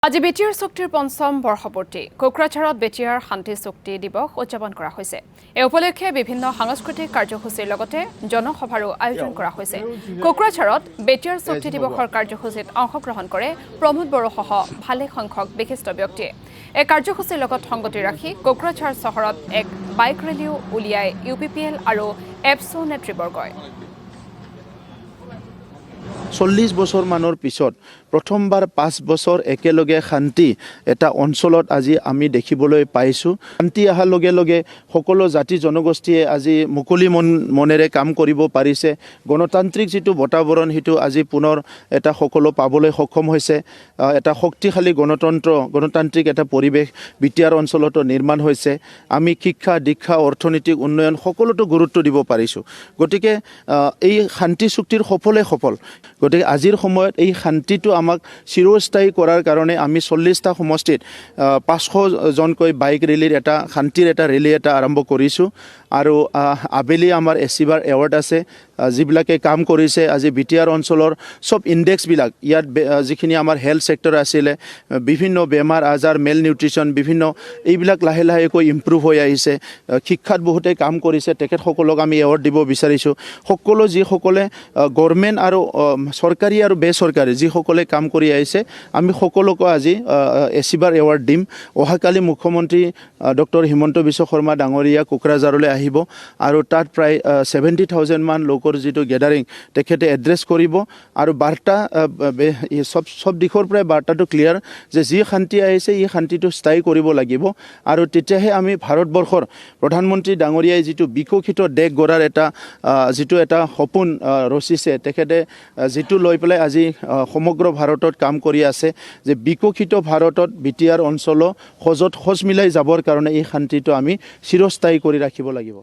আজি বেটিয়াৰ চুক্তিৰ পঞ্চম বৰ্ষপূৰ্তি কোকৰাঝাৰত বেটিয়াৰ শান্তি চুক্তি দিৱস উদযাপন কৰা হৈছে। এই উপলক্ষে বিভিন্ন সাংস্কৃতিক কাৰ্যসূচীৰ লগতে জনসভাৰো আয়োজন কৰা হৈছে। কোকৰাঝাৰত বেটিয়াৰ চুক্তি দিৱসৰ কাৰ্যসূচীত অংশগ্ৰহণ কৰে প্ৰমোদ বড়োসহ ভালে সংখ্যক বিশিষ্ট ব্যক্তিয়ে। এই কাৰ্যসূচীৰ লগত সংগতি ৰাখি কোকৰাঝাৰ চহৰত এক বাইক ৰেলীও উলিয়াই UPPL আৰু এপছো নেতৃবৰ্গই। 40 বছৰ মানৰ পিছত প্ৰথমবাৰ 5 বছৰ একেলগে শান্তি এটা অঞ্চলত আজি আমি দেখিবলৈ পাইছোঁ। শান্তি অহাৰ লগে লগে সকলো জাতি জনগোষ্ঠীয়ে আজি মুকলি মনেৰে কাম কৰিব পাৰিছে। গণতান্ত্ৰিক যিটো বাতাবৰণ সেইটো আজি পুনৰ এটা সকলো পাবলৈ সক্ষম হৈছে। এটা শক্তিশালী গণতান্ত্ৰিক এটা পৰিৱেশ বিটিয়াৰ অঞ্চলতো নিৰ্মাণ হৈছে। আমি শিক্ষা দীক্ষা অৰ্থনৈতিক উন্নয়ন সকলোতো গুৰুত্ব দিব পাৰিছোঁ। গতিকে এই শান্তি চুক্তিৰ সফল গতিকে আজিৰ সময়ত এই শান্তিটো আমাক চিৰস্থায়ী কৰাৰ কাৰণে আমি 40টা সমষ্টিত 500 জনকৈ বাইক ৰেলীৰ এটা শান্তিৰ এটা ৰেলী এটা আৰম্ভ কৰিছোঁ। আৰু আবেলি আমাৰ এচিবাৰ এৱাৰ্ড আছে যিবিলাকে কাম কৰিছে। আজি বিটিয়াৰ অঞ্চলৰ সব ইণ্ডেক্সবিলাক ইয়াত যিখিনি আমাৰ হেল্থ ছেক্টৰ আছিলে বিভিন্ন বেমাৰ আজাৰ মেল নিউট্ৰিশ্যন বিভিন্ন এইবিলাক লাহে লাহেকৈ ইম্প্ৰুভ হৈ আহিছে। শিক্ষাত বহুতে কাম কৰিছে, তেখেতসকলক আমি এৱাৰ্ড দিব বিচাৰিছোঁ। সকলো যিসকলে গভৰ্ণমেণ্ট আৰু চৰকাৰী আৰু বেচৰকাৰী যিসকলে কাম কৰি আহিছে আমি সকলোকে আজি এচিবাৰ এৱাৰ্ড দিম। অহাকালি মুখ্যমন্ত্ৰী ডক্টৰ হিমন্ত বিশ্ব শৰ্মা ডাঙৰীয়া কোকৰাঝাৰলৈ আহিব আৰু তাত প্ৰায় 70,000 মান লোকৰ যিটো গেডাৰিং তেখেতে এড্ৰেছ কৰিব আৰু বাৰ্তা সব দিশৰ পৰাই বাৰ্তাটো ক্লিয়াৰ যে যি শান্তি আহিছে এই শান্তিটো স্থায়ী কৰিব লাগিব। আৰু তেতিয়াহে আমি ভাৰতবৰ্ষৰ প্ৰধানমন্ত্ৰী ডাঙৰীয়াই যিটো বিকশিত দেশ গঢ়াৰ যিটো এটা সপোন ৰচিছে তেখেতে যিটো লৈ পেলাই আজি সমগ্ৰ ভাৰতত কাম কৰি আছে যে বিকশিত ভাৰতত বিটিয়াৰ অঞ্চল সজত সজ মিলাই যাবৰ কাৰণে এই শান্তিটো আমি চিৰস্থায়ী কৰি ৰাখিব লাগিব।